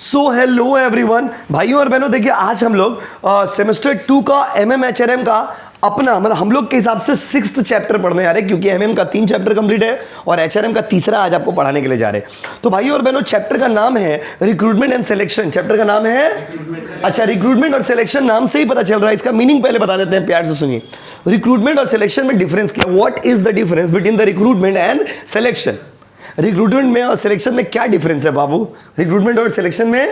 So hello everyone, भाइयों और बहनों, देखिए आज हम लोग सेमेस्टर 2 का एमएम का अपना मतलब हम लोग के हिसाब से 6th चैप्टर पढ़ने जा रहे हैं, क्योंकि एमएम का 3 चैप्टर कंप्लीट है और एचआरएम का तीसरा आज आपको पढ़ाने के लिए जा रहे हैं। तो भाइयों और बहनों, चैप्टर का नाम है रिक्रूटमेंट एंड सिलेक्शन। चैप्टर का नाम है अच्छा, रिक्रूटमेंट और सिलेक्शन। नाम से ही पता चल रहा है, इसका मीनिंग पहले बता देते हैं, प्यार से सुनिए। रिक्रूटमेंट और सिलेक्शन में डिफरेंस क्या, what is the difference between the recruitment and selection. Recruitment में और सिलेक्शन में क्या डिफरेंस है बाबू? रिक्रूटमेंट और सिलेक्शन में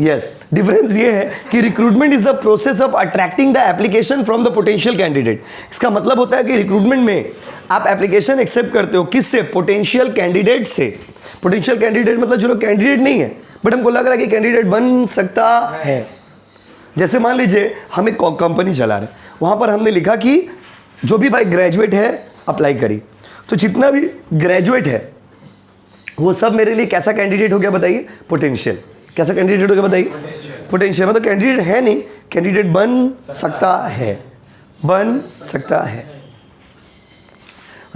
यस डिफरेंस ये है कि recruitment is the process of attracting the application from the potential candidate. इसका मतलब होता है कि रिक्रूटमेंट में आप एप्लीकेशन एक्सेप्ट करते हो, किससे? पोटेंशियल कैंडिडेट से। पोटेंशियल कैंडिडेट मतलब जो लोग कैंडिडेट नहीं है बट हमको लग रहा है कि कैंडिडेट बन सकता है। जैसे मान लीजिए हम एक कंपनी चला रहे, वहां पर हमने लिखा कि जो भी भाई ग्रेजुएट है अप्लाई करिए। तो जितना भी ग्रेजुएट है वो सब मेरे लिए कैसा कैंडिडेट हो गया बताइए? पोटेंशियल। कैसा कैंडिडेट हो गया बताइए? पोटेंशियल। मतलब कैंडिडेट है नहीं, कैंडिडेट बन सकता है, बन सकता है।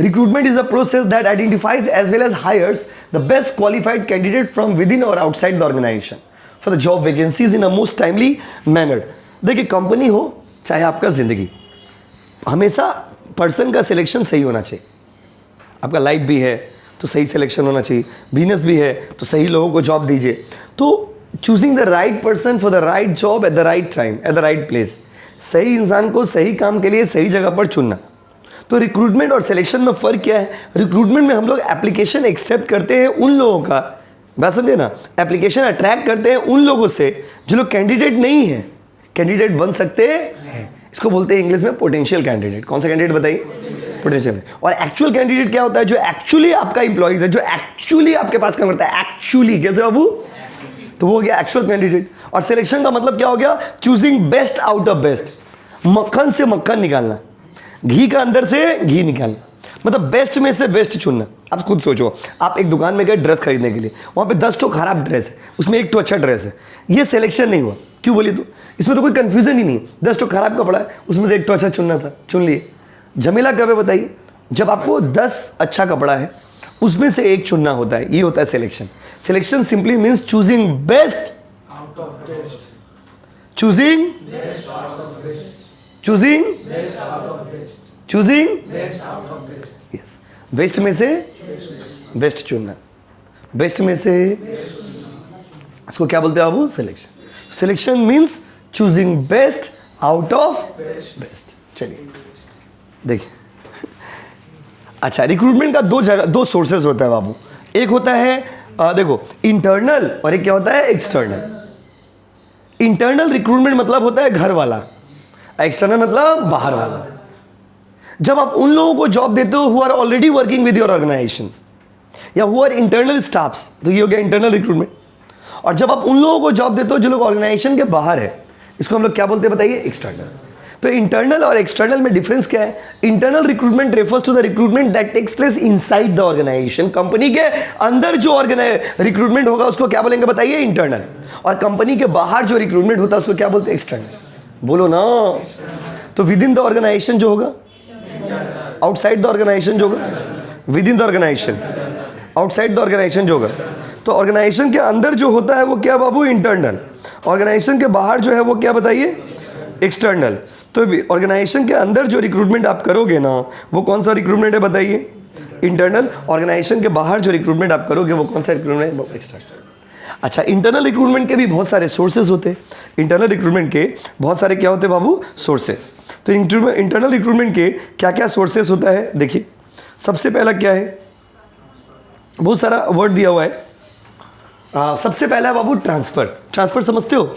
Recruitment is a process that identifies as well as hires the best qualified candidate from within और outside the organisation for the job vacancies in a most timely manner. देखिए, कंपनी हो चाहे आपका जिंदगी, हमेशा पर्सन का selection सही होना चाहिए। आपका लाइफ भी है तो सही सिलेक्शन होना चाहिए, बिजनेस भी है तो सही लोगों को जॉब दीजिए। तो choosing the right person for the right job at the right time at the right place, सही इंसान को सही काम के लिए सही जगह पर चुनना। तो रिक्रूटमेंट और सिलेक्शन में फ़र्क क्या है? रिक्रूटमेंट में हम लोग एप्लीकेशन एक्सेप्ट करते हैं उन लोगों का, बात समझे ना, एप्लीकेशन अट्रैक्ट करते हैं उन लोगों से जो लोग कैंडिडेट नहीं है, कैंडिडेट बन सकते हैं। इसको बोलते हैं इंग्लिश में पोटेंशियल कैंडिडेट। कौन सा कैंडिडेट बताइए? पोटेंशियल। और एक्चुअल कैंडिडेट क्या होता है? जो एक्चुअली आपका इंप्लॉइज है, जो एक्चुअली आपके पास काम करता है। एक्चुअली कैसे बाबू? तो वो हो गया एक्चुअल कैंडिडेट। और सिलेक्शन का मतलब क्या हो गया? Choosing best out of best, मक्खन से मक्खन निकालना, घी का अंदर से घी निकालना, मतलब बेस्ट में से बेस्ट चुनना। आप खुद सोचो, आप एक दुकान में गए ड्रेस खरीदने के लिए, वहां पे 10 तो खराब ड्रेस है, उसमें एक तो अच्छा ड्रेस है। ये सिलेक्शन नहीं हुआ। क्यों बोलिए? तो इसमें तो कोई कंफ्यूजन ही नहीं, 10 तो खराब कपड़ा है, उसमें से एक तो अच्छा चुनना था, चुन लिए। झमेला कब है बताइए? जब आपको 10 अच्छा कपड़ा है उसमें से एक चुनना होता है, ये होता है selection. Selection simply means choosing best out of best, choosing best out of best, choosing best out of best, choosing best out of best. Yes, best में से बेस्ट चुनना, बेस्ट में से, इसको क्या बोलते हैं बाबू? Selection. Selection means choosing best out of best. चलिए देखिए, अच्छा, रिक्रूटमेंट का दो सोर्सेज होता है बाबू। एक होता है देखो इंटरनल, और एक क्या होता है? एक्सटर्नल। इंटरनल रिक्रूटमेंट मतलब होता है घर वाला, एक्सटर्नल मतलब बाहर वाला। जब आप उन लोगों को जॉब देते हो who are already working with your organisations या हु आर इंटरनल स्टाफ्स, तो ये हो गया इंटरनल रिक्रूटमेंट। और जब आप उन लोगों को जॉब देते हो जो लोग ऑर्गेनाइजेशन के बाहर है, इसको हम लोग क्या बोलते हैं बताइए? एक्सटर्नल। तो इंटरनल और एक्सटर्नल में डिफरेंस क्या है? Internal recruitment refers to the recruitment that takes place inside the organisation. Company के अंदर जो रिक्रूटमेंट होगा उसको क्या बोलेंगे बताइए? इंटरनल। और कंपनी के बाहर जो रिक्रूटमेंट होता है उसको क्या बोलते हैं? एक्सटर्नल। बोलो ना। तो विद इन द ऑर्गेनाइजेशन जो होगा, आउटसाइड द ऑर्गेनाइजेशन जो होगा, within the organisation, outside the organisation जो होगा। तो ऑर्गेनाइजेशन के अंदर जो होता है वो क्या बाबू? इंटरनल। ऑर्गेनाइजेशन के बाहर जो है वो क्या बताइए? एक्सटर्नल। तो ऑर्गेनाइजेशन के अंदर जो रिक्रूटमेंट आप करोगे ना, वो कौन सा रिक्रूटमेंट है बताइए? इंटरनल। ऑर्गेनाइजेशन के बाहर जो रिक्रूटमेंट आप करोगे वो कौन सा रिक्रूटमेंट है? एक्सटर्नल। अच्छा, इंटरनल रिक्रूटमेंट के भी बहुत सारे सोर्सेज होते हैं। इंटरनल रिक्रूटमेंट के बहुत सारे क्या होते हैं बाबू? सोर्सेज। तो इंटरनल रिक्रूटमेंट के क्या क्या सोर्सेज होता है? देखिए, सबसे पहला क्या है? बहुत सारा वर्ड दिया हुआ है। सबसे पहला है बाबू ट्रांसफर। ट्रांसफर समझते हो?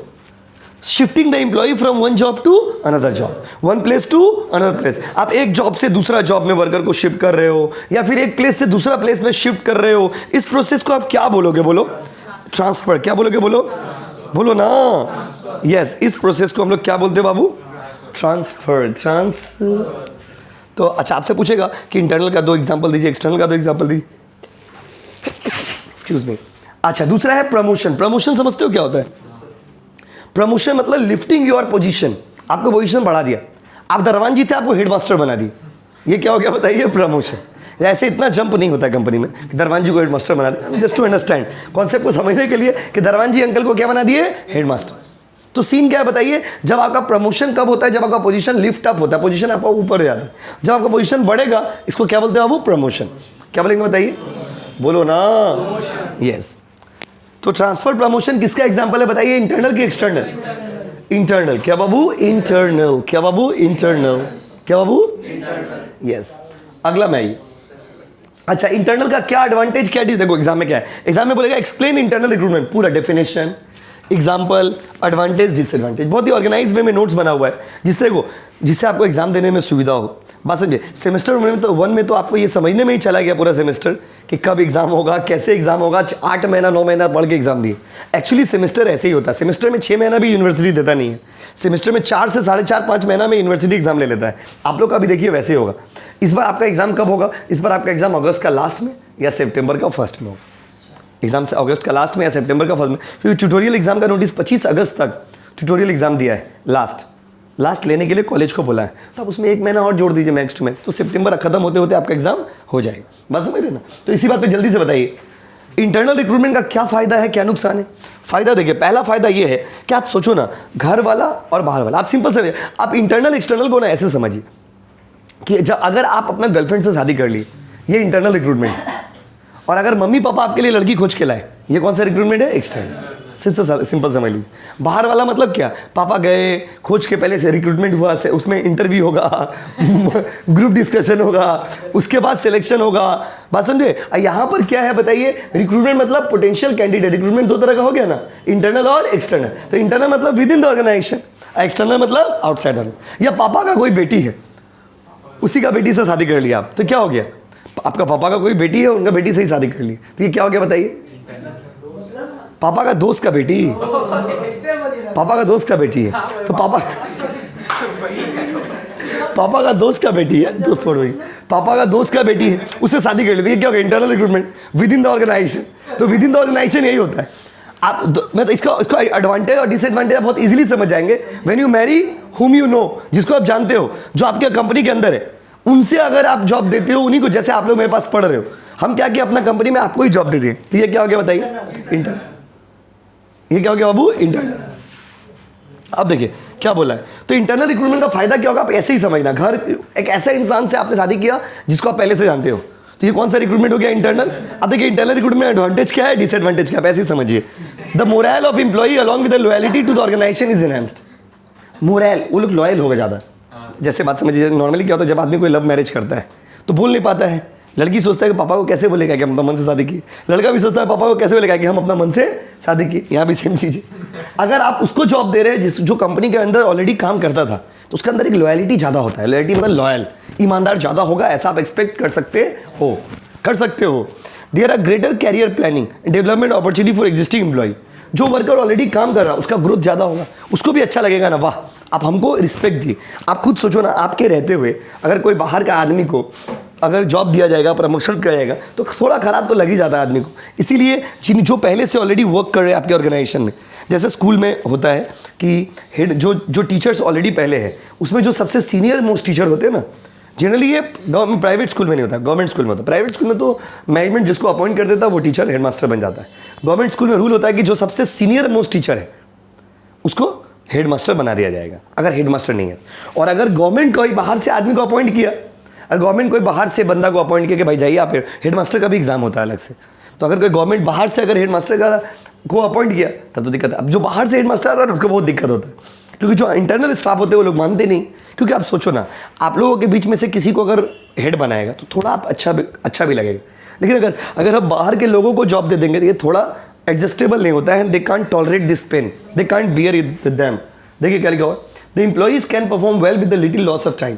Shifting the employee from one job to another job, one place to another place. आप एक जॉब से दूसरा जॉब में वर्कर को शिफ्ट कर रहे हो, या फिर एक प्लेस से दूसरा प्लेस में शिफ्ट कर रहे हो। इस प्रोसेस को आप क्या बोलोगे? बोलो ट्रांसफर। क्या बोलोगे? बोलो बोलो ना। यस, इस प्रोसेस को हम लोग क्या बोलते हैं बाबू? ट्रांसफर। तो अच्छा, आपसे पूछेगा कि इंटरनल का 2 एग्जाम्पल दीजिए, एक्सटर्नल का 2 एग्जाम्पल दीजिए। Excuse me. अच्छा, दूसरा है प्रमोशन। प्रमोशन समझते हो क्या होता है? प्रमोशन मतलब लिफ्टिंग योर पोजीशन, आपको पोजीशन बढ़ा दिया। आप दरवान जी थे, आपको हेडमास्टर बना दिया, ये क्या हो गया बताइए? प्रमोशन। ऐसे इतना जंप नहीं होता है कंपनी में कि दरवान जी को हेड मास्टर बना दिया, जस्ट टू अंडरस्टैंड कॉन्सेप्ट को समझने के लिए कि दरवान जी अंकल को क्या बना दिए, हेड मास्टर। तो सीन क्या है बताइए, जब आपका प्रमोशन कब होता है, जब आपका पोजीशन लिफ्ट अप होता है, पोजीशन आपका ऊपर हो जाता है, जब आपका पोजीशन बढ़ेगा, इसको क्या बोलते हैं बाबू, प्रमोशन। क्या बोलेंगे बताइए, बोलो ना, यस। तो ट्रांसफर प्रमोशन किसका एग्जांपल है बताइए, इंटरनल की एक्सटर्नल, इंटरनल। क्या बाबू, इंटरनल। क्या बाबू, इंटरनल। क्या बाबू, यस। अगला मैं अच्छा, इंटरनल का क्या एडवांटेज, क्या चीज, देखो एग्जाम में क्या है, एग्जाम में बोलेगा एक्सप्लेन इंटरनल रिक्रूटमेंट, पूरा डेफिनेशन, एग्जाम्पल, एडवांटेज, डिसएडवांटेज, बहुत ही ऑर्गेनाइज वे में नोट्स बना हुआ है जिससे आपको एग्जाम देने में सुविधा हो। बात समझिए, सेमेस्टर वन में तो आपको ये समझने में ही चला गया पूरा सेमेस्टर कि कब एग्जाम होगा, कैसे एग्जाम होगा, 8 महीना 9 महीना पढ़ के एग्जाम दिए। एक्चुअली सेमेस्टर ऐसे ही होता है, सेमेस्टर में 6 महीना भी यूनिवर्सिटी देता नहीं है, सेमेस्टर में 4 से 4.5 5 महीना में यूनिवर्सिटी एग्जाम ले लेता है। आप लोग का भी देखिए वैसे ही होगा। इस बार आपका एग्जाम कब होगा, इस बार आपका एग्जाम अगस्त का लास्ट में या सितंबर का फर्स्ट में होगा। एग्जाम से अगस्त का लास्ट में या सितंबर का फर्स्ट में, क्योंकि ट्यूटोरियल एग्जाम का नोटिस 25 अगस्त तक ट्यूटोरियल एग्जाम दिया है, लास्ट लेने के लिए कॉलेज को बोला है। तो आप उसमें 1 महीना और जोड़ दीजिए नेक्स्ट में, तो सितंबर खत्म होते होते आपका एग्जाम हो जाएगा। बस समझ रहे ना। तो इसी बात पे जल्दी से बताइए इंटरनल रिक्रूटमेंट का क्या फायदा है, क्या नुकसान है। फायदा देखिए, पहला फायदा ये है कि आप सोचो ना, घर वाला और बाहर वाला, आप सिंपल से आप इंटरनल एक्सटर्नल को ना ऐसे समझिए कि जब अगर आप अपना गर्लफ्रेंड से शादी कर ली, ये इंटरनल रिक्रूटमेंट है, और अगर मम्मी पापा आपके लिए लड़की खोज के लाए, ये कौन सा रिक्रूटमेंट है, एक्सटर्नल। सिंपल समझ लीजिए। बाहर वाला मतलब क्या, पापा गए खोज के, पहले से रिक्रूटमेंट हुआ, से उसमें इंटरव्यू होगा ग्रुप डिस्कशन होगा, उसके बाद सिलेक्शन होगा। बात समझे। यहाँ पर क्या है बताइए, रिक्रूटमेंट मतलब पोटेंशियल कैंडिडेट। रिक्रूटमेंट 2 तरह का हो गया ना, इंटरनल और एक्सटर्नल। तो इंटरनल मतलब within the organisation, external मतलब आउटसाइडर। या पापा का कोई बेटी है, उसी का बेटी से शादी कर लिया आप, तो क्या हो गया, आपका पापा का कोई बेटी है, उनका बेटी से ही शादी कर ली, तो ये क्या हो गया बताइए, पापा का दोस्त का बेटी, पापा का दोस्त का बेटी है, तो पापा का दोस्त का बेटी है, दोस्त छोड़ो, पापा का दोस्त का बेटी है, उससे शादी कर ली, तो ये क्या हो गया, internal recruitment within the organisation. तो विद इन द ऑर्गेनाइजेशन यही होता है। आप मैं तो इसका एडवांटेज और डिसएडवांटेज आप बहुत इजीली समझ जाएंगे। When you Mary whom you know, जिसको आप जानते हो, जो आपके कंपनी के अंदर है, उनसे अगर आप जॉब देते हो, उन्हीं को, जैसे आप लोग मेरे पास पढ़ रहे हो, हम क्या किया अपना कंपनी में आपको ही जॉब दे दिए, तो ये क्या हो गया बताइए, इंटर्न। ये क्या हो गया बाबू, इंटर्न। अब देखिए क्या बोला है, तो इंटरनल रिक्रूटमेंट का फायदा क्या होगा, आप ऐसे ही समझना, घर एक ऐसे इंसान से आपने शादी किया जिसको आप पहले से जानते हो, तो ये कौन सा रिक्रूटमेंट हो गया, इंटरनल। अब देखिए इंटरनल रिक्रूटमेंट एडवांटेज क्या है, डिसएडवांटेज क्या है, ऐसे ही समझिए। The moral of employee along with the loyalty to the organisation is enhanced. Moral, वो लोग लॉयल हो गए ज़्यादा। जैसे बात समझिए, नॉर्मली क्या होता है, जब आदमी कोई लव मैरिज करता है तो बोल नहीं पाता है, लड़की सोचता है कि पापा को कैसे बोलेगा कि हम अपना मन से शादी की, लड़का भी सोचता है पापा को कैसे बोलेगा कि हम अपना मन से शादी की। यहाँ भी सेम चीज़ है। अगर आप उसको जॉब दे रहे हैं जो कंपनी के अंदर ऑलरेडी काम करता था, तो उसके अंदर एक लॉयल्टी ज़्यादा होता है। लॉयल्टी मतलब लॉयल, ईमानदार ज़्यादा होगा, ऐसा आप एक्सपेक्ट कर सकते हो। There are greater career planning, development opportunity for existing employee. जो वर्कर ऑलरेडी काम कर रहा है उसका ग्रोथ ज़्यादा होगा, उसको भी अच्छा लगेगा ना, वाह आप हमको रिस्पेक्ट दिए। आप खुद सोचो ना, आपके रहते हुए अगर कोई बाहर का आदमी को अगर जॉब दिया जाएगा, प्रमोशन किया जाएगा, तो थोड़ा खराब तो लग ही जाता है आदमी को। इसीलिए जो पहले से ऑलरेडी वर्क कर रहे हैं आपके ऑर्गेनाइजेशन में, जैसे स्कूल में होता है कि हेड जो टीचर्स ऑलरेडी पहले है, उसमें जो सबसे सीनियर मोस्ट टीचर होते हैं ना, जनरली ये गवर्नमेंट प्राइवेट स्कूल में नहीं होता, गवर्नमेंट स्कूल में होता है। प्राइवेट स्कूल में तो मैनेजमेंट जिसको अपॉइंट कर देता है वो टीचर हेडमास्टर बन जाता है। गवर्नमेंट स्कूल में रूल होता है कि जो सबसे सीनियर मोस्ट टीचर है उसको हेडमास्टर बना दिया जाएगा, अगर हेडमास्टर नहीं है। और अगर गवर्नमेंट कोई बाहर से आदमी को अपॉइंट किया, अगर गवर्नमेंट कोई बाहर से बंदा को अपॉइंट किया कि भाई जाइए आप, हेडमास्टर का भी एग्जाम होता है अलग से, तो अगर कोई गवर्नमेंट बाहर से अगर हेडमास्टर को अपॉइंट किया तब तो दिक्कत है। अब जो बाहर से हेडमास्टर आता है उसको बहुत दिक्कत होता है, क्योंकि जो इंटरनल स्टाफ होते हैं वो लोग मानते नहीं। क्योंकि आप सोचो ना, आप लोगों के बीच में से किसी को अगर हेड बनाएगा तो थोड़ा आप अच्छा भी लगेगा, लेकिन अगर आप बाहर के लोगों को जॉब दे देंगे तो ये थोड़ा एडजस्टेबल नहीं होता है। They can't tolerate this pain, they can't bear it with them. देखिए क्या लिखा हुआ, the employees can perform well with the little loss of time.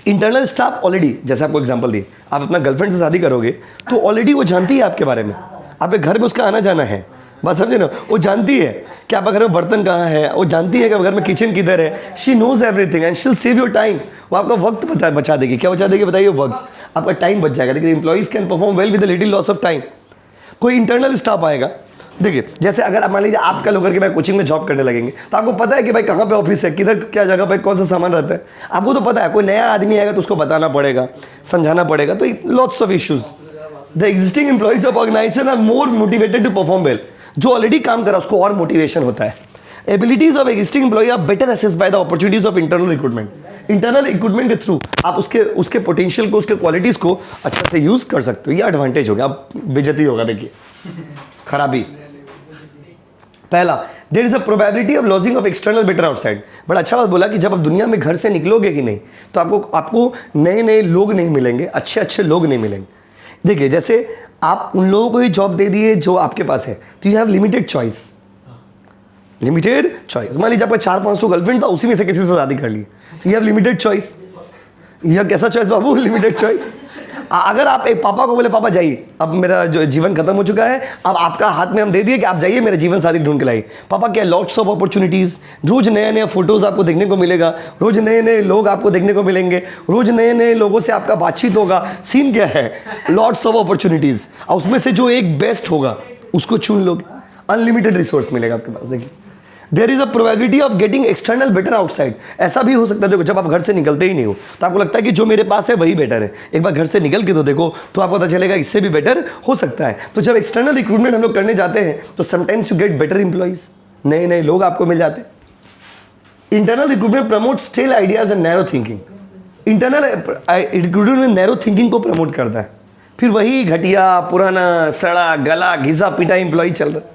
Internal staff already, जैसे आपको एग्जांपल दी, आप अपना गर्लफ्रेंड से शादी करोगे तो ऑलरेडी वो जानती है आपके बारे में, आपके घर में उसका आना जाना है, बात समझे ना। वो जानती है कि आपका घर में बर्तन कहाँ है, वो जानती है कि घर में किचन किधर है। She knows everything and she will save your time. वो आपका वक्त बचा देगी। क्या बचा देगी बताइए, वक्त, आपका टाइम बच जाएगा। लेकिन employees can perform well with the little loss of time. कोई इंटरनल स्टाफ आएगा देखिए जैसे अगर आप मान लीजिए आप कल होकर के भाई कोचिंग में जॉब करने लगेंगे तो आपको पता है कि भाई कहाँ पे ऑफिस है, किधर क्या जगह पे कौन सा सामान रहता है, आपको तो पता है। कोई नया आदमी आएगा तो उसको बताना पड़ेगा, समझाना पड़ेगा, तो lots of issues. The existing employees of organisation are more motivated to perform well. जो ऑलरेडी काम करा उसको और मोटिवेशन होता है। Abilities of existing employee are better assess by the opportunities of internal recruitment. Internal recruitment के through आप उसके पोटेंशियल को, उसके क्वालिटीज को अच्छा से यूज कर सकते हो। ये एडवांटेज हो गया। अब बेइज्जती होगा, देखिए खराबी। पहला, there is a probability of losing of external better outside. बड़ा अच्छा बात बोला कि जब आप दुनिया में घर से निकलोगे ही नहीं तो आपको नए नए लोग नहीं मिलेंगे, अच्छे अच्छे लोग नहीं मिलेंगे। देखिए जैसे आप उन लोगों को ही जॉब दे दिए जो आपके पास है तो you have limited choice. Limited choice. मान लीजिए आपका 4-5 तो गर्लफ्रेंड था, उसी में से किसी से शादी कर ली तो यू हैव लिमिटेड चॉइस। यह कैसा चॉइस बाबू? Limited choice. अगर आप एक पापा को बोले पापा जाइए, अब मेरा जो जीवन खत्म हो चुका है, अब आपका हाथ में हम दे दिए कि आप जाइए मेरा जीवन साथी ढूंढ के लाइए। पापा क्या लॉट्स ऑफ अपॉर्चुनिटीज़, रोज नया नया फोटोज़ आपको देखने को मिलेगा, रोज नए नए लोग आपको देखने को मिलेंगे, रोज नए नए लोगों से आपका बातचीत होगा। सीन क्या है? लॉट्स ऑफ अपॉर्चुनिटीज़, और उसमें से जो एक बेस्ट होगा उसको चुन लोगे। अनलिमिटेड रिसोर्स मिलेगा आपके पास। देखिए there is a probability of getting external better outside. ऐसा भी हो सकता है, देखो जब आप घर से निकलते ही नहीं हो तो आपको लगता है कि जो मेरे पास है वही बेटर है। एक बार घर से निकल के तो देखो तो आपको पता चलेगा इससे भी बेटर हो सकता है। तो जब एक्सटर्नल रिक्रूटमेंट हम लोग करने जाते हैं तो sometimes you get better employees, नए नए लोग आपको मिल जाते हैं। Internal recruitment promote still ideas and narrow thinking. Internal recruitment में नैरो थिंकिंग को प्रमोट करता है। फिर वही घटिया पुराना सड़ा गला घिसा पिटा इंप्लॉय चल रहा है।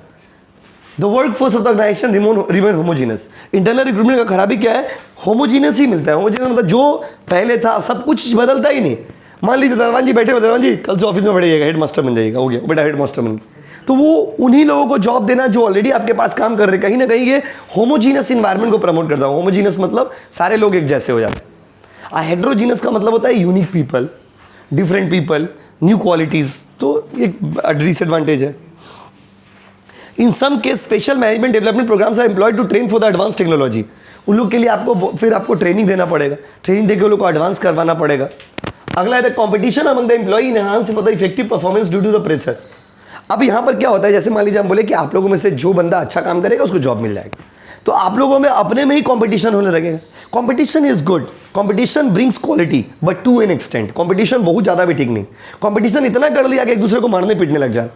The work force of the organisation remain homogeneous. Internal recruitment का खराबी क्या है? होमोजीनस ही मिलता है। होमोजीनस मतलब जो पहले था सब कुछ बदलता ही नहीं। मान लीजिए दरवान जी बैठे हुए, दरवान जी कल से ऑफिस में बैठिएगा, हेड मास्टर बन जाइएगा, हो गया बेटा हेड मास्टर बन गया। तो वो उन्हीं लोगों को जॉब देना जो ऑलरेडी आपके पास काम कर रहे हैं, कहीं ना कहीं ये होमोजीनस इन्वायरमेंट को प्रमोट करता है। होमोजीनस मतलब सारे लोग एक जैसे हो जाते हैं। हेट्रोजीनस का मतलब होता है unique people, different people, new qualities. तो एक डिसएडवांटेज है। In some case special management development programmes are employed to train for the advance technology. उन लोग के लिए आपको ट्रेनिंग देना पड़ेगा, ट्रेनिंग देकर उन लोग को एडवांस करवाना पड़ेगा। अगला है the competition among the employee enhance for the effective performance due to the pressure. अब यहाँ पर क्या होता है, जैसे मान लीजिए हम बोले कि आप लोगों में से जो बंदा अच्छा काम करेगा उसको जॉब मिल जाएगा, तो आप लोगों में अपने में ही कंपटीशन होने लगेगा। Competition is good, competition brings quality but to an extent. Competition बहुत ज़्यादा भी ठीक नहीं। कंपटीशन इतना कर लिया कि एक दूसरे को मारने पीटने लग जाए।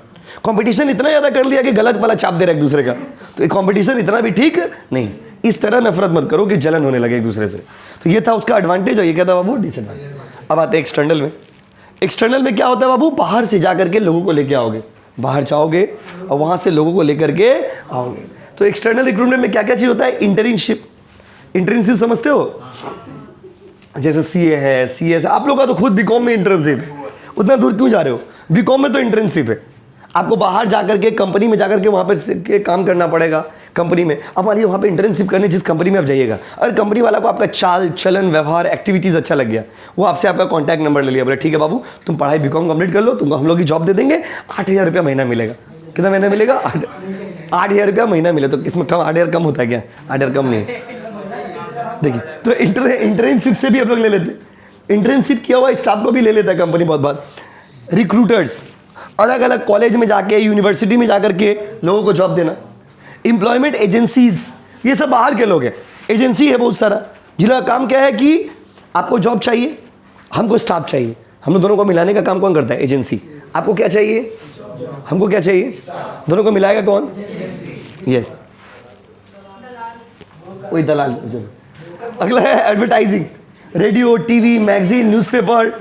कंपटीशन इतना ज़्यादा कर लिया कि गलत वाला चाप दे रहा है एक दूसरे का, तो कंपटीशन इतना भी ठीक नहीं। इस तरह नफरत मत करो कि जलन होने लगे एक दूसरे से। तो ये था उसका एडवांटेज और ये क्या था बाबू? डिसएडवांटेज। अब आते हैं एक्सटर्नल में। एक्सटर्नल में क्या होता है बाबू? बाहर से जा करके लोगों को लेके आओगे, बाहर जाओगे और वहाँ से लोगों को लेकर के आओगे। तो एक्सटर्नल रिक्रूटमेंट में क्या क्या चीज़ होता है? इंटर्नशिप। इंटर्नशिप समझते हो? जैसे सीए है, सीएस। आप लोग का तो खुद बीकॉम में इंटर्नशिप है, उतना दूर क्यों जा रहे हो? बीकॉम में तो इंटर्नशिप है। आपको बाहर जाकर के कंपनी में जाकर के वहाँ पर काम करना पड़ेगा कंपनी में। अब मान लीजिए वहाँ पे इंटर्नशिप करने जिस कंपनी में आप जाइएगा, अगर कंपनी वाला को आपका चाल चलन व्यवहार एक्टिविटीज़ अच्छा लग गया, वो आपसे आपका कॉन्टैक्ट नंबर ले लिया, बोले ठीक है बाबू तुम पढ़ाई बीकॉम कंप्लीट कर लो, तुमको हम लोग की जॉब दे देंगे, 8,000 रुपया महीना मिलेगा। कितना महीना मिलेगा? 8,000 रुपया महीना मिले। तो इसमें कम 8,000 कम होता है क्या? 8,000 कम नहीं। देखिए तो इंटर्नशिप से भी हम लोग ले लेते हैं। इंटर्नशिप किया हुआ स्टाफ को भी ले लेता है कंपनी बहुत बार। रिक्रूटर्स अलग अलग कॉलेज में जाके, यूनिवर्सिटी में जाकर के लोगों को जॉब देना। एम्प्लॉयमेंट एजेंसीज, ये सब बाहर के लोग हैं। एजेंसी है बहुत सारा, जिनका काम क्या है कि आपको जॉब चाहिए, हमको स्टाफ चाहिए, हम लोग दोनों को मिलाने का काम कौन करता है? एजेंसी। आपको क्या चाहिए? हमको क्या चाहिए? दोनों को मिलाएगा कौन? यस, वही दलाल। अगला है advertising. Radio, TV, magazine, newspaper,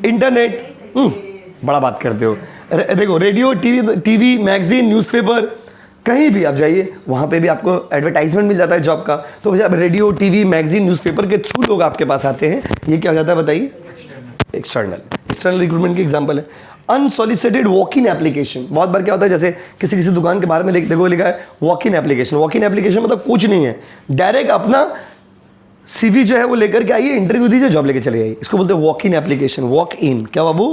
internet. बड़ा बात करते हो। देखो रेडियो, टीवी, मैगजीन, न्यूज़पेपर, कहीं भी आप जाइए वहाँ पे भी आपको एडवर्टाइजमेंट मिल जाता है जॉब का। तो जब रेडियो, टीवी, मैगजीन, न्यूज़पेपर के थ्रू लोग आपके पास आते हैं, ये क्या हो जाता है बताइए? एक्सटर्नल रिक्रूटमेंट की एग्जांपल है। Unsolicited walk in application. बहुत बार क्या होता है, जैसे किसी दुकान के बारे में देखो लिखा है walk in application. Walk in application मतलब कुछ नहीं है, डायरेक्ट अपना सीवी जो है वो लेकर के आइए, इंटरव्यू दीजिए, जॉब लेके चले आइए। इसको बोलते हैं walk in application. Walk in क्या बाबू?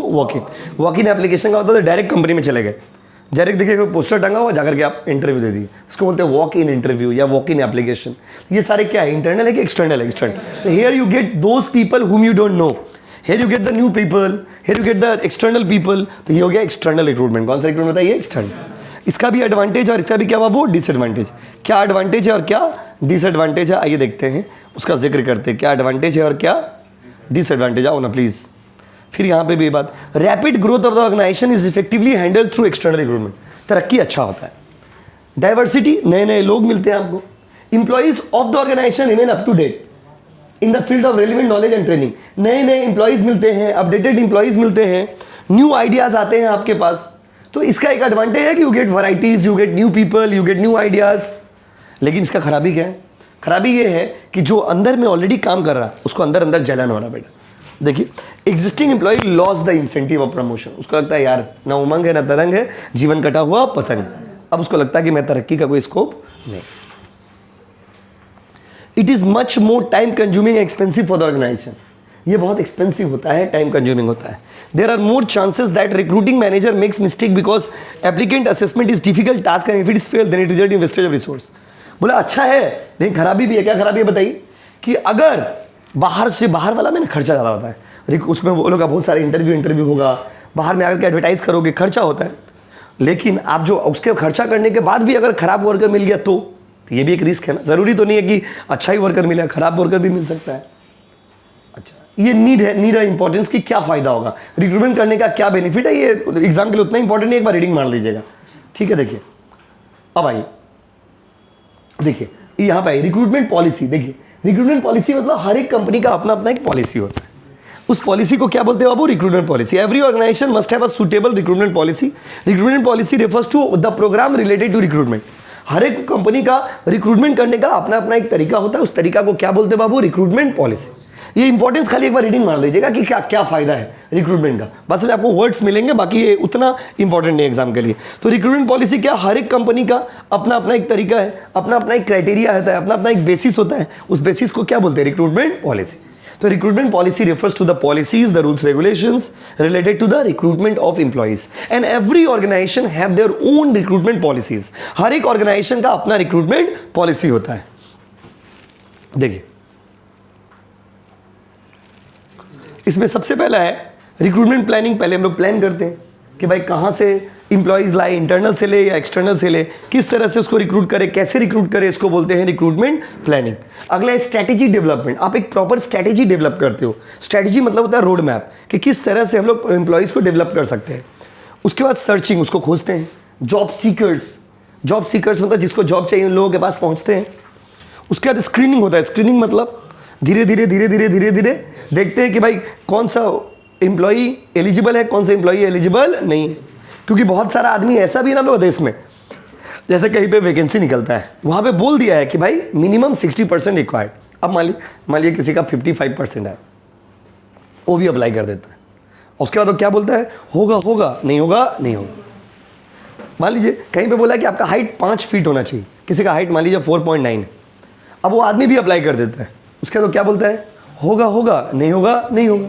वॉक इन एप्लीकेशन का होता है डायरेक्ट कंपनी में चले गए, डायरेक्ट देखिए पोस्टर टंगा हुआ, जाकर के आप इंटरव्यू दे दिए। इसको बोलते हैं वॉक इन इंटरव्यू या वॉक इन एप्लीकेशन। ये सारे क्या है? इंटरनल है कि एक्सटर्नल है? External. Here you get those people whom you don't know, here you get the new people, here you get the external people. तो ये हो गया एक्सटर्नल रिक्रूटमेंट। कौन सा रिक्रूटमेंट होता है? ये एक्सटर्नल। इसका भी एडवांटेज और इसका भी क्या बाबू डिसएडवांटेज। क्या एडवांटेज है और क्या डिसएडवांटेज है, आइए देखते हैं, उसका जिक्र करते हैं क्या एडवांटेज है और क्या डिसएडवांटेज। आओ ना प्लीज़। फिर यहाँ पे भी बात, rapid growth of the organisation is effectively handle through external recruitment. तरक्की अच्छा होता है, डाइवर्सिटी, नए नए लोग मिलते हैं आपको, employees of the organisation remain up to date in the field of relevant knowledge and training. नए नए इंप्लॉइज मिलते हैं, अपडेटेड इंप्लॉइज मिलते हैं, न्यू आइडियाज आते हैं आपके पास। तो इसका एक एडवांटेज है कि you get varieties, you get new people, you get new ideas. लेकिन इसका खराबी क्या है? खराबी ये है कि जो अंदर में ऑलरेडी काम कर रहा है उसको अंदर अंदर जलन हो रहा बेटा। देखिए, existing employee loses the incentive of promotion. उसको लगता है यार ना उमंग है ना तरंग है, जीवन कटा हुआ पतंग। अब उसको लगता है कि मैं तरक्की का कोई स्कोप नहीं। It is much more time consuming expensive for the organisation. ये बहुत एक्सपेंसिव होता है, टाइम कंज्यूमिंग होता है। There are more chances that recruiting manager makes mistake because applicant assessment is difficult task and if it is fail then it result in wastage of resource. बोला अच्छा है लेकिन खराबी भी है। क्या खराबी है बताइए? कि अगर बाहर से बाहर वाला में ना खर्चा ज़्यादा होता है, उसमें वो लोग का बहुत सारे इंटरव्यू होगा, बाहर में आकर के एडवर्टाइज करोगे, खर्चा होता है। लेकिन आप जो उसके खर्चा करने के बाद भी अगर खराब वर्कर मिल गया तो ये भी एक रिस्क है ना। ज़रूरी तो नहीं है कि अच्छा ही वर्कर मिले, खराब वर्कर भी मिल सकता है। अच्छा, ये नीड है, नीड है इंपॉर्टेंस की क्या फ़ायदा होगा, रिक्रूटमेंट करने का क्या बेनिफिट है, ये एग्जाम के लिए उतना इंपॉर्टेंट नहीं, एक बार रीडिंग मार लीजिएगा। ठीक है, देखिए अब आइए, देखिए यहाँ पे रिक्रूटमेंट पॉलिसी। देखिए रिक्रूटमेंट पॉलिसी मतलब हर एक कंपनी का अपना अपना एक पॉलिसी होता है। उस पॉलिसी को क्या बोलते हैं बाबू? Recruitment policy. Every organisation must have a suitable recruitment policy. Recruitment policy refers to the programme related to recruitment. हर एक कंपनी का रिक्रूटमेंट करने का अपना अपना एक तरीका होता है, उस तरीका को क्या बोलते हैं बाबू? Recruitment policy. ये इंपॉर्टेंस खाली एक बार रीडिंग मार लीजिएगा कि क्या क्या फायदा है रिक्रूटमेंट का। बस में आपको वर्ड्स मिलेंगे, बाकी ये उतना इंपॉर्टेंट नहीं एग्जाम के लिए। तो रिक्रूटमेंट पॉलिसी क्या, हर एक कंपनी का अपना अपना एक तरीका है, अपना अपना एक क्राइटेरिया होता है, अपना अपना एक बेसिस होता है। उस बेसिस को क्या बोलते हैं? Recruitment policy. तो recruitment policy refers to the policies, the rules, regulations related to the recruitment of employees. And every organization have their own recruitment policies. हर एक ऑर्गेनाइजेशन का अपना रिक्रूटमेंट पॉलिसी होता है। देखिए इसमें सबसे पहला है रिक्रूटमेंट प्लानिंग। पहले हम लोग प्लान करते हैं कि भाई कहाँ से इंप्लॉइज लाए, इंटरनल से ले या एक्सटर्नल से ले, किस तरह से उसको रिक्रूट करे, कैसे रिक्रूट करे, इसको बोलते हैं रिक्रूटमेंट प्लानिंग। अगला है स्ट्रैटेजी डेवलपमेंट। आप एक प्रॉपर स्ट्रैटेजी डेवलप करते हो। स्ट्रैटेजी मतलब होता है रोड मैप कि किस तरह से हम लोग एम्प्लॉइज को डेवलप कर सकते हैं। उसके बाद सर्चिंग, उसको खोजते हैं। जॉब सीकर्स, जॉब सीकर्स मतलब जिसको जॉब चाहिए उन लोगों के पास पहुँचते हैं। उसके बाद स्क्रीनिंग होता है। स्क्रीनिंग मतलब धीरे धीरे धीरे धीरे धीरे धीरे देखते हैं कि भाई कौन सा एम्प्लॉई एलिजिबल है, कौन सा एम्प्लॉई एलिजिबल नहीं है। क्योंकि बहुत सारा आदमी ऐसा भी है ना लोग देश में, जैसे कहीं पे वैकेंसी निकलता है, वहाँ पे बोल दिया है कि भाई मिनिमम 60% रिक्वायर्ड। अब मान लिया किसी का 55% है, वो भी अप्लाई कर देता है। उसके बाद वो क्या बोलता है? होगा होगा, नहीं होगा नहीं होगा। मान लीजिए कहीं पे बोला कि आपका हाइट 5 फीट होना चाहिए, किसी का हाइट मान लीजिए 4.9 है। अब वो आदमी भी अप्लाई कर देता है। उसके बाद वो क्या बोलता है? होगा होगा, नहीं होगा नहीं होगा।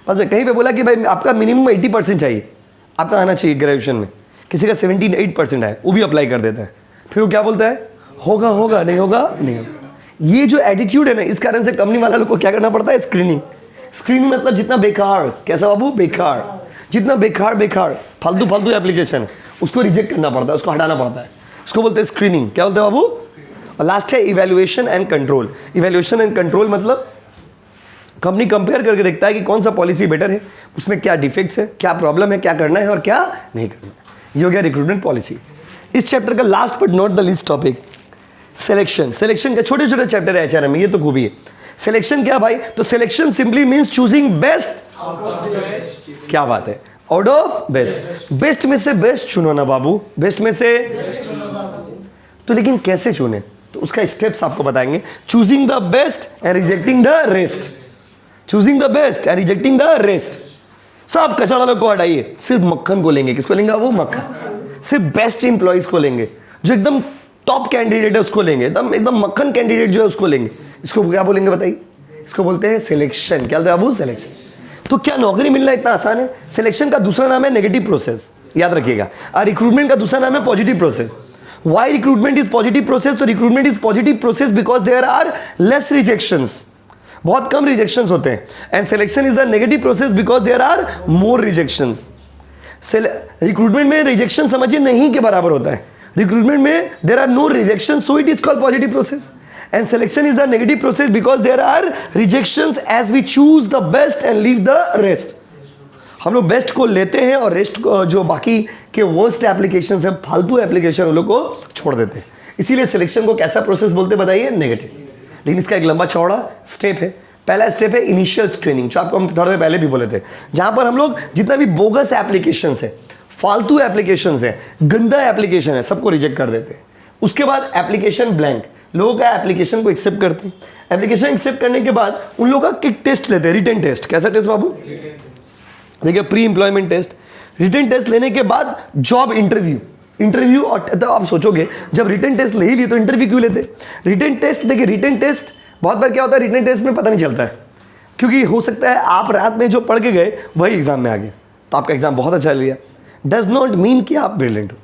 बस कहीं पे बोला कि भाई आपका मिनिमम 80% चाहिए, आपका आना चाहिए ग्रेजुएशन में, किसी का 78% है, वो भी अप्लाई कर देता है। फिर वो क्या बोलता है? होगा होगा, नहीं होगा नहीं होगा। ये जो एटीट्यूड है ना, इस कारण से कंपनी वाला लोग को क्या करना पड़ता है? स्क्रीनिंग। स्क्रीनिंग मतलब जितना बेकार, कैसा बाबू? बेकार, जितना बेकार फालतू फालतू एप्लीकेशन है उसको रिजेक्ट करना पड़ता है, उसको हटाना पड़ता है। उसको बोलते हैं स्क्रीनिंग। क्या बोलते हैं बाबू? और लास्ट है evaluation and control. Evaluation and control मतलब कंपनी कंपेयर करके देखता है कि कौन सा पॉलिसी बेटर है, उसमें क्या डिफेक्ट्स है, क्या प्रॉब्लम है, क्या करना है और क्या नहीं करना है। ये हो गया रिक्रूटमेंट पॉलिसी। इस चैप्टर का last but not the least topic selection. Selection का छोटे छोटे चैप्टर है एचआरएम में, ये तो खूबी है। सिलेक्शन क्या भाई? तो selection simply means choosing best. क्या बात है? Out of best. बेस्ट में से बेस्ट चुनो ना बाबू, बेस्ट में से। तो लेकिन कैसे चुने? तो उसका स्टेप्स आपको बताएंगे। Choosing the best and rejecting the rest. Choosing the best and rejecting the rest. सब कचरा लोग को हटाइए, सिर्फ मक्खन को लेंगे। किसको लेंगे? वो मक्खन। सिर्फ बेस्ट इंप्लॉइज को लेंगे, जो एकदम टॉप कैंडिडेट है उसको लेंगे, एकदम मक्खन कैंडिडेट जो है उसको लेंगे। इसको क्या बोलेंगे बताइए? इसको बोलते हैं सिलेक्शन। क्या बोलते हैं बाबू? सिलेक्शन। तो क्या नौकरी मिलना इतना आसान है? सिलेक्शन का दूसरा नाम है नेगेटिव प्रोसेस, याद रखिएगा। और रिक्रूटमेंट का दूसरा नाम है positive process. Why recruitment is positive process? तो recruitment is positive process because there are less rejections. बहुत कम रिजेक्शंस होते हैं। And selection is the negative process because there are more rejections. Recruitment में रिजेक्शन समझिए नहीं के बराबर होता है। रिक्रूटमेंट में there are no rejection, so it is called positive process, and selection is the negative process because there are rejections as we choose the best and leave the rest. हम लोग best को लेते हैं और rest को, जो बाकी के वर्स्ट एप्लीकेशन है, फालतू एप्लीकेशन, उन लोग को छोड़ देते हैं। इसीलिए सिलेक्शन को कैसा प्रोसेस बोलते बताइए? नेगेटिव। लेकिन इसका एक लंबा चौड़ा स्टेप है। पहला स्टेप है इनिशियल स्क्रीनिंग, जो आपको हम थोड़ा देर पहले भी बोले थे, जहां पर हम लोग जितना भी बोगस एप्लीकेशन है, फालतू एप्लीकेशन है, गंदा एप्लीकेशन है, सबको रिजेक्ट कर देते हैं। उसके बाद एप्लीकेशन ब्लैंक, लोग का एप्लीकेशन को एक्सेप्ट करते हैं। एप्लीकेशन एक्सेप्ट करने के बाद उन लोगों का एक टेस्ट लेते हैं, रिटन टेस्ट। कैसा टेस्ट बाबू? देखिए, pre employment test. Written test लेने के बाद जॉब इंटरव्यू। और तो आप सोचोगे जब रिटन टेस्ट ले ही लिए तो इंटरव्यू क्यों लेते? रिटन टेस्ट, देखिए रिटन टेस्ट बहुत बार क्या होता है, रिटन टेस्ट में पता नहीं चलता है, क्योंकि हो सकता है आप रात में जो पढ़ के गए वही एग्जाम में आ गए, तो आपका एग्जाम बहुत अच्छा लिया, डज नॉट मीन कि आप ब्रिलियंट हो।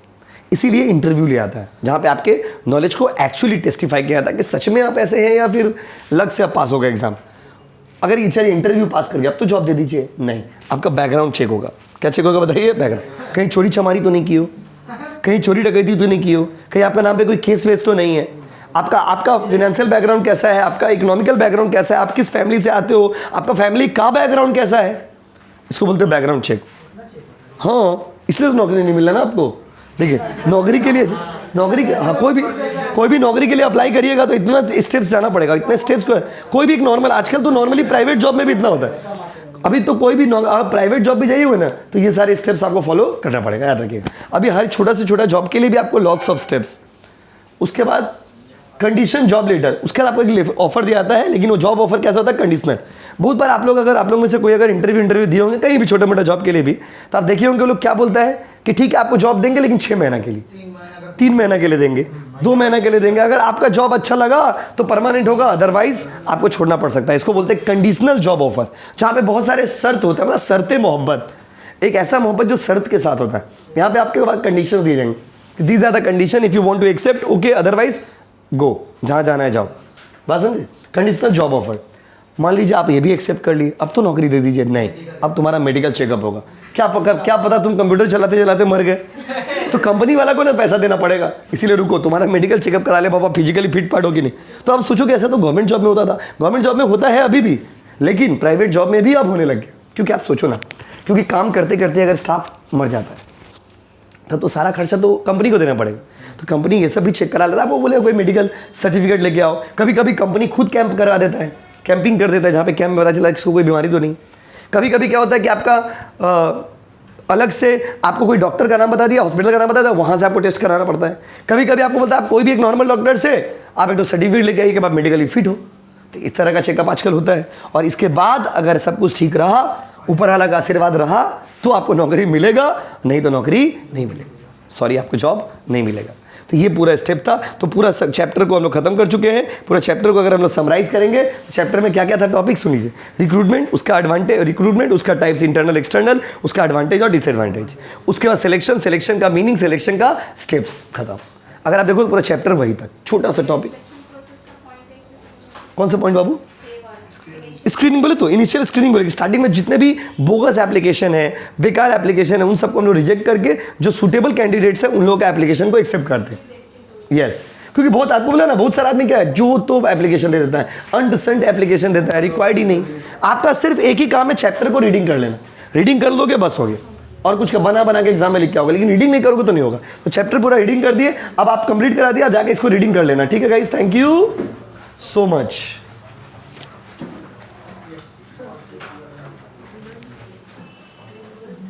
इसीलिए इंटरव्यू ले आता है, जहाँ पे आपके नॉलेज को एक्चुअली टेस्टिफाई किया जाता है कि सच में आप ऐसे हैं या फिर लग से आप पास हो गए एग्जाम। अगर ये चलिए इंटरव्यू पास कर गया अब तो जॉब दे दीजिए, नहीं, आपका बैकग्राउंड चेक होगा। क्या चेक होगा बताइए? बैकग्राउंड, कहीं चोरी चमारी तो नहीं की हो, कहीं चोरी डकैती तो नहीं की हो, कहीं आपका नाम पे कोई केस वेस तो नहीं है, आपका फाइनेंशियल बैकग्राउंड कैसा है, आपका इकोनॉमिकल बैकग्राउंड कैसा है, आप किस फैमिली से आते हो, आपका फैमिली का बैकग्राउंड कैसा है, इसको बोलते हैं बैकग्राउंड चेक। हाँ, इसलिए तो नौकरी नहीं मिल रहा ना आपको। देखिए, नौकरी के लिए हाँ, कोई भी नौकरी के लिए अप्लाई करिएगा तो इतना स्टेप्स जाना पड़ेगा, इतने स्टेप्स को। कोई भी एक नॉर्मल, आजकल तो नॉर्मली प्राइवेट जॉब में भी इतना होता है। अभी तो कोई भी आप प्राइवेट जॉब भी जाइए ना तो ये सारे स्टेप्स आपको फॉलो करना पड़ेगा, याद रखिएगा। अभी हर छोटा से छोटा जॉब के लिए भी आपको लॉट्स ऑफ स्टेप्स। उसके बाद कंडीशन जॉब लेटर, उसके बाद आपको एक ऑफर दिया जाता है, लेकिन वो जॉब ऑफर कैसा होता है? कंडीशनल। बहुत बार आप लोग में से कोई अगर इंटरव्यू दिए होंगे कहीं भी छोटे मोटे जॉब के लिए भी, तो आप देखिए होंगे वो लोग क्या बोलता है कि ठीक है आपको जॉब देंगे लेकिन 6 महीना के लिए, 3 महीना के लिए देंगे, 2 महीना के लिए देंगे। अगर आपका जॉब अच्छा लगा तो परमानेंट होगा, अदरवाइज आपको छोड़ना पड़ सकता है। इसको बोलते हैं कंडीशनल जॉब ऑफर, जहाँ पे बहुत सारे शर्त होते हैं, मतलब शर्तें मोहब्बत, एक ऐसा मोहब्बत जो शर्त के साथ होता है। यहाँ पे आपके पास कंडीशन दिए जाएंगे, these are the condition, if you want to accept okay, otherwise go, जहाँ जाना है जाओ। बात समझे? Conditional job offer. मान लीजिए आप ये भी एक्सेप्ट कर लिए, अब तो नौकरी दे दीजिए, नहीं, अब तुम्हारा मेडिकल चेकअप होगा। क्या पता तुम कंप्यूटर चलाते चलाते मर गए, तो कंपनी वाला को ना पैसा देना पड़ेगा, इसीलिए रुको, तुम्हारा मेडिकल चेकअप करा ले बाबा, फिजिकली फिट फाट हो कि नहीं। तो आप सोचो कि ऐसा तो गवर्नमेंट जॉब में होता था, गवर्नमेंट जॉब में होता है अभी भी, लेकिन प्राइवेट जॉब में भी अब होने लग गया। क्योंकि आप सोचो ना, क्योंकि काम करते करते अगर स्टाफ मर जाता है तब तो सारा खर्चा तो कंपनी को देना पड़ेगा, तो कंपनी ये सब भी चेक करा लेता है। वो बोले कोई मेडिकल सर्टिफिकेट लेके आओ। कभी कभी कंपनी खुद कैंप करा देता है, कैंपिंग कर देता है, जहाँ पे कैंप में पता चला इसको कोई बीमारी तो नहीं। कभी कभी क्या होता है कि आपका अलग से आपको कोई डॉक्टर का नाम बता दिया, हॉस्पिटल का नाम बता दिया, वहाँ से आपको टेस्ट कराना पड़ता है। कभी कभी आपको बोलता है आप कोई भी एक नॉर्मल डॉक्टर से आप एक तो सर्टिफिकेट लेके आइए कि आप मेडिकली फिट हो। तो इस तरह का चेकअप आजकल होता है, और इसके बाद अगर सब कुछ ठीक रहा, ऊपर वाला का आशीर्वाद रहा, तो आपको नौकरी मिलेगा, नहीं तो नौकरी नहीं मिलेगी, सॉरी आपको जॉब नहीं मिलेगा। तो ये पूरा स्टेप था। तो पूरा चैप्टर को हम लोग खत्म कर चुके हैं। पूरा चैप्टर को अगर हम लोग समराइज करेंगे, चैप्टर में क्या क्या था टॉपिक सुन लीजिए। रिक्रूटमेंट, उसका एडवांटेज, रिक्रूटमेंट उसका टाइप्स इंटरनल एक्सटर्नल, उसका एडवांटेज और डिसएडवांटेज। उसके बाद सिलेक्शन, सिलेक्शन का मीनिंग, सिलेक्शन का स्टेप्स खत्म। अगर आप देखो तो पूरा चैप्टर वही था, छोटा सा टॉपिक। कौन सा पॉइंट बाबू? स्क्रीनिंग बोले तो इनिशियल स्क्रीनिंग बोले, स्टार्टिंग में जितने भी बोगस एप्लीकेशन है, बेकार एप्लीकेशन है, उन सबको हम लोग रिजेक्ट करके जो सूटेबल कैंडिडेट्स हैं उन लोगों के एप्लीकेशन को एक्सेप्ट करते हैं। यस, क्योंकि बहुत आपको बोला ना, बहुत सारा आदमी क्या है जो तो एप्लीकेशन दे देता है, अनडिसेंट एप्लीकेशन देता है, रिक्वायर्ड ही नहीं। आपका सिर्फ एक ही काम है, चैप्टर को रीडिंग कर लेना। रीडिंग कर लोगे बस हो गया, और कुछ बना के एग्जाम में लिख के आओगे, लेकिन रीडिंग नहीं करोगे तो नहीं होगा। तो चैप्टर पूरा रीडिंग कर दिए, अब आप कंप्लीट करा दिया, अब जाके इसको रीडिंग कर लेना। ठीक है guys, thank you so much.